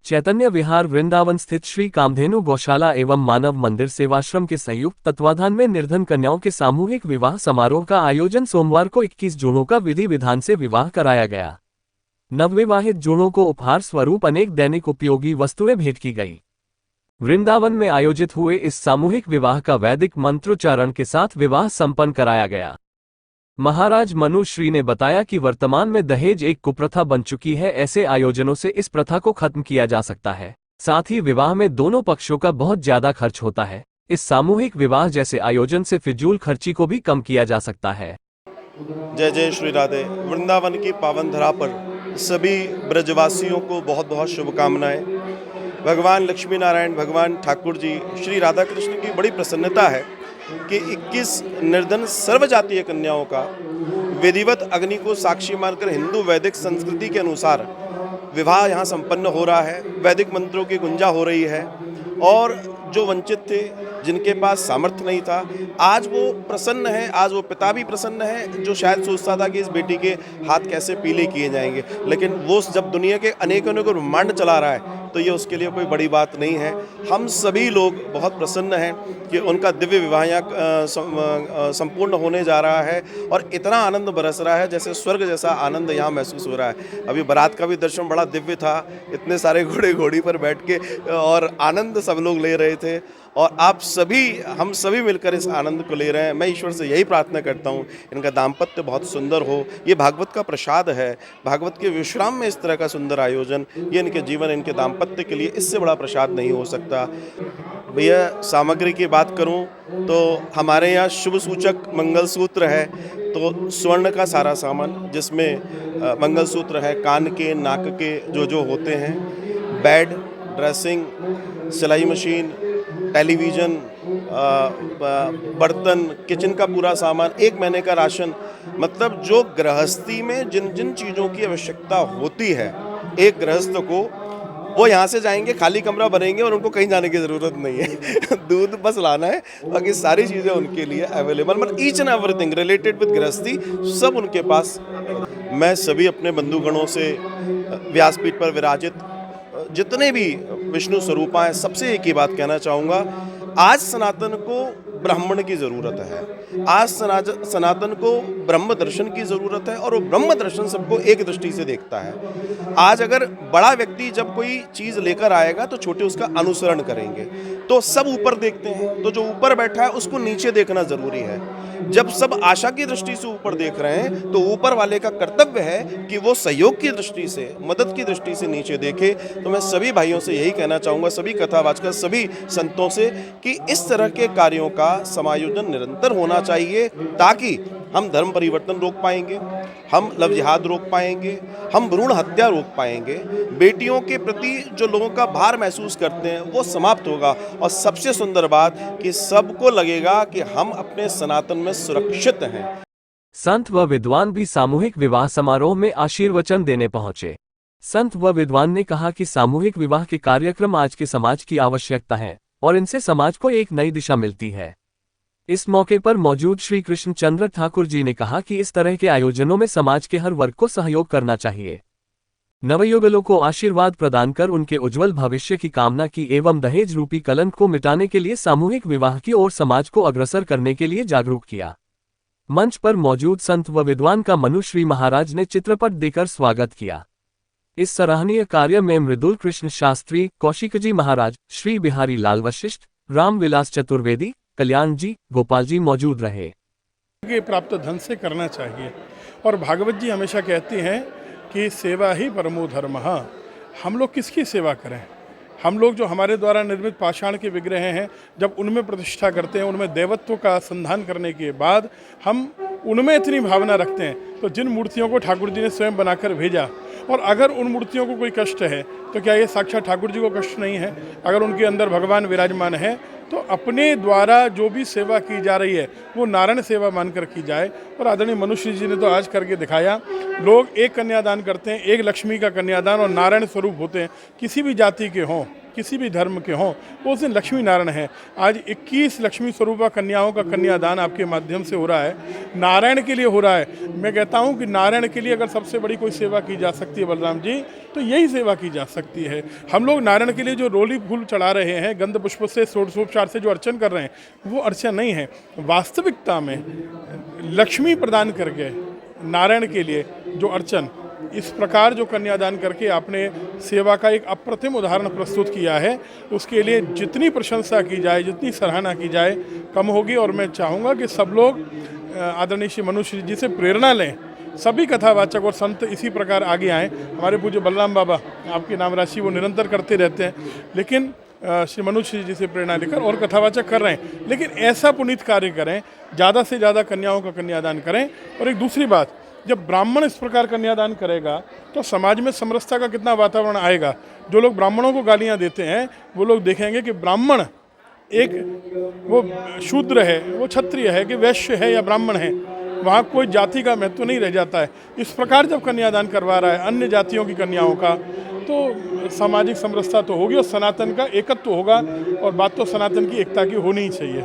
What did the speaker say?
चैतन्य विहार वृंदावन स्थित श्री कामधेनु गौशाला एवं मानव मंदिर सेवाश्रम के संयुक्त तत्वाधान में निर्धन कन्याओं के सामूहिक विवाह समारोह का आयोजन सोमवार को 21 जूनों का विधि विधान से विवाह कराया गया। नवविवाहित जोड़ों को उपहार स्वरूप अनेक दैनिक उपयोगी वस्तुएं भेंट की गई। वृंदावन में आयोजित हुए इस सामूहिक विवाह का वैदिक मंत्रोच्चारण के साथ विवाह संपन्न कराया गया। महाराज मनु श्री ने बताया कि वर्तमान में दहेज एक कुप्रथा बन चुकी है। ऐसे आयोजनों से इस प्रथा को खत्म किया जा सकता है। साथ ही विवाह में दोनों पक्षों का बहुत ज्यादा खर्च होता है। इस सामूहिक विवाह जैसे आयोजन से फिजूल खर्ची को भी कम किया जा सकता है। जय जय श्री राधे। वृंदावन की पावन धरा पर सभी ब्रजवासियों को बहुत बहुत शुभकामनाएं। भगवान लक्ष्मी नारायण, भगवान ठाकुर जी, श्री राधा कृष्ण की बड़ी प्रसन्नता है कि 21 निर्धन सर्वजातीय कन्याओं का विधिवत अग्नि को साक्षी मानकर हिंदू वैदिक संस्कृति के अनुसार विवाह यहाँ संपन्न हो रहा है। वैदिक मंत्रों की गुंजा हो रही है और जो वंचित थे, जिनके पास सामर्थ्य नहीं था, आज वो प्रसन्न है। आज वो पिता भी प्रसन्न है जो शायद सोचता था कि इस बेटी के हाथ कैसे पीले किए जाएंगे, लेकिन वो जब दुनिया के अनेकों ब्रह्मांड चला रहा है तो ये उसके लिए कोई बड़ी बात नहीं है। हम सभी लोग बहुत प्रसन्न हैं कि उनका दिव्य विवाह यहाँ संपूर्ण होने जा रहा है और इतना आनंद बरस रहा है जैसे स्वर्ग जैसा आनंद यहाँ महसूस हो रहा है। अभी बारात का भी दर्शन बड़ा दिव्य था। इतने सारे घोड़े घोड़ी पर बैठ के और आनंद सब लोग ले रहे थे और आप सभी, हम सभी मिलकर इस आनंद को ले रहे हैं। मैं ईश्वर से यही प्रार्थना करता हूँ इनका दाम्पत्य बहुत सुंदर हो। ये भागवत का प्रसाद है। भागवत के विश्राम में इस तरह का सुंदर आयोजन, ये इनके जीवन, इनके दाम्पत्य के लिए इससे बड़ा प्रसाद नहीं हो सकता। भैया, सामग्री की बात करूँ तो हमारे यहाँ शुभ सूचक मंगलसूत्र है, तो स्वर्ण का सारा सामान जिसमें मंगलसूत्र है, कान के, नाक के जो होते हैं, बेड, ड्रेसिंग, सिलाई मशीन, टेलीविज़न, बर्तन, किचन का पूरा सामान, 1 महीने का राशन, मतलब जो गृहस्थी में जिन जिन चीज़ों की आवश्यकता होती है एक गृहस्थ को, वो यहाँ से जाएंगे, खाली कमरा भरेंगे और उनको कहीं जाने की ज़रूरत नहीं है। दूध बस लाना है, बाकी सारी चीज़ें उनके लिए अवेलेबल, मतलब each and everything related with गृहस्थी सब उनके पास। मैं सभी अपने बंधुगणों से व्यासपीठ पर विराजित जितने भी विष्णु स्वरूपा हैं सबसे एक ही बात कहना चाहूँगा, आज सनातन को ब्राह्मण की ज़रूरत है। आज सनातन को ब्रह्म दर्शन की ज़रूरत है और वो ब्रह्म दर्शन सबको एक दृष्टि से देखता है। आज अगर बड़ा व्यक्ति जब कोई चीज़ लेकर आएगा तो छोटे उसका अनुसरण करेंगे, तो सब ऊपर देखते हैं, तो जो ऊपर बैठा है उसको नीचे देखना ज़रूरी है। जब सब आशा की दृष्टि से ऊपर देख रहे हैं तो ऊपर वाले का कर्तव्य है कि वो सहयोग की दृष्टि से, मदद की दृष्टि से नीचे देखे। तो मैं सभी भाइयों से यही कहना चाहूँगा, सभी कथावाचक, सभी संतों से, कि इस तरह के कार्यों का समायोजन निरंतर होना चाहिए ताकि हम धर्म परिवर्तन रोक पाएंगे, हम लव जिहाद रोक पाएंगे, हम भ्रूण हत्या रोक पाएंगे, बेटियों के प्रति जो लोगों का भार महसूस करते हैं वो समाप्त होगा और सबसे सुंदर बात कि सबको लगेगा कि हम अपने सनातन में सुरक्षित हैं। संत व विद्वान भी सामूहिक विवाह समारोह में आशीर्वचन देने पहुंचे। संत व विद्वान ने कहा कि सामूहिक विवाह के कार्यक्रम आज के समाज की आवश्यकता है और इनसे समाज को एक नई दिशा मिलती है। इस मौके पर मौजूद श्री कृष्ण चंद्र ठाकुर जी ने कहा कि इस तरह के आयोजनों में समाज के हर वर्ग को सहयोग करना चाहिए। नवयुगलों को आशीर्वाद प्रदान कर उनके उज्जवल भविष्य की कामना की एवं दहेज रूपी कलंक को मिटाने के लिए सामूहिक विवाह की ओर समाज को अग्रसर करने के लिए जागरूक किया। मंच पर मौजूद संत व विद्वान का मनु श्री महाराज ने चित्रपट देकर स्वागत किया। इस सराहनीय कार्य में मृदुल कृष्ण शास्त्री, कौशिक जी महाराज, श्री बिहारी लाल वशिष्ठ, राम विलास चतुर्वेदी, कल्याण जी, गोपाल जी मौजूद रहे। प्राप्त धन से करना चाहिए और भागवत जी हमेशा कहती हैं कि सेवा ही परमो धर्मः। हम लोग किसकी सेवा करें? हम लोग जो हमारे द्वारा निर्मित पाषाण के विग्रह हैं, जब उनमें प्रतिष्ठा करते हैं, उनमें देवत्व का संधान करने के बाद हम उनमें इतनी भावना रखते हैं, तो जिन मूर्तियों को ठाकुर जी ने स्वयं बनाकर भेजा, और अगर उन मूर्तियों को कोई कष्ट है तो क्या ये साक्षात ठाकुर जी को कष्ट नहीं है? अगर उनके अंदर भगवान विराजमान है तो अपने द्वारा जो भी सेवा की जा रही है वो नारायण सेवा मानकर की जाए। और आदरणीय मनुष्य जी ने तो आज करके दिखाया, लोग एक कन्यादान करते हैं, एक लक्ष्मी का कन्यादान, और नारायण स्वरूप होते हैं, किसी भी जाति के हों, किसी भी धर्म के हों, वो उस दिन लक्ष्मी नारायण है। आज 21 लक्ष्मी स्वरूपा कन्याओं का कन्यादान आपके माध्यम से हो रहा है, नारायण के लिए हो रहा है। मैं कहता हूँ कि नारायण के लिए अगर सबसे बड़ी कोई सेवा की जा सकती है बलराम जी, तो यही सेवा की जा सकती है। हम लोग नारायण के लिए जो रोली फूल चढ़ा रहे हैं, गंध पुष्प से, षोडशोपचार से जो अर्चन कर रहे हैं, वो अर्चन नहीं है। वास्तविकता में लक्ष्मी प्रदान करके नारायण के लिए जो अर्चन, इस प्रकार जो कन्यादान करके आपने सेवा का एक अप्रतिम उदाहरण प्रस्तुत किया है, उसके लिए जितनी प्रशंसा की जाए, जितनी सराहना की जाए, कम होगी। और मैं चाहूँगा कि सब लोग आदरणीय श्री मनुश्री जी से प्रेरणा लें, सभी कथावाचक और संत इसी प्रकार आगे आएँ। हमारे पूज्य बलराम बाबा आपकी नाम राशि वो निरंतर करते रहते हैं, लेकिन श्री मनुश्री जी से प्रेरणा लेकर और कथावाचक कर रहे हैं, लेकिन ऐसा पुनीत कार्य करें, ज़्यादा से ज़्यादा कन्याओं का कन्यादान करें। और एक दूसरी बात, जब ब्राह्मण इस प्रकार कन्यादान करेगा तो समाज में समरसता का कितना वातावरण आएगा। जो लोग ब्राह्मणों को गालियां देते हैं, वो लोग देखेंगे कि ब्राह्मण एक वो शूद्र है, वो क्षत्रिय है, कि वैश्य है या ब्राह्मण है, वहाँ कोई जाति का महत्व नहीं रह जाता है। इस प्रकार जब कन्यादान करवा रहा है अन्य जातियों की कन्याओं का, तो सामाजिक समरसता तो होगी और सनातन का एकत्व होगा। और बात तो सनातन की एकता की होनी ही चाहिए।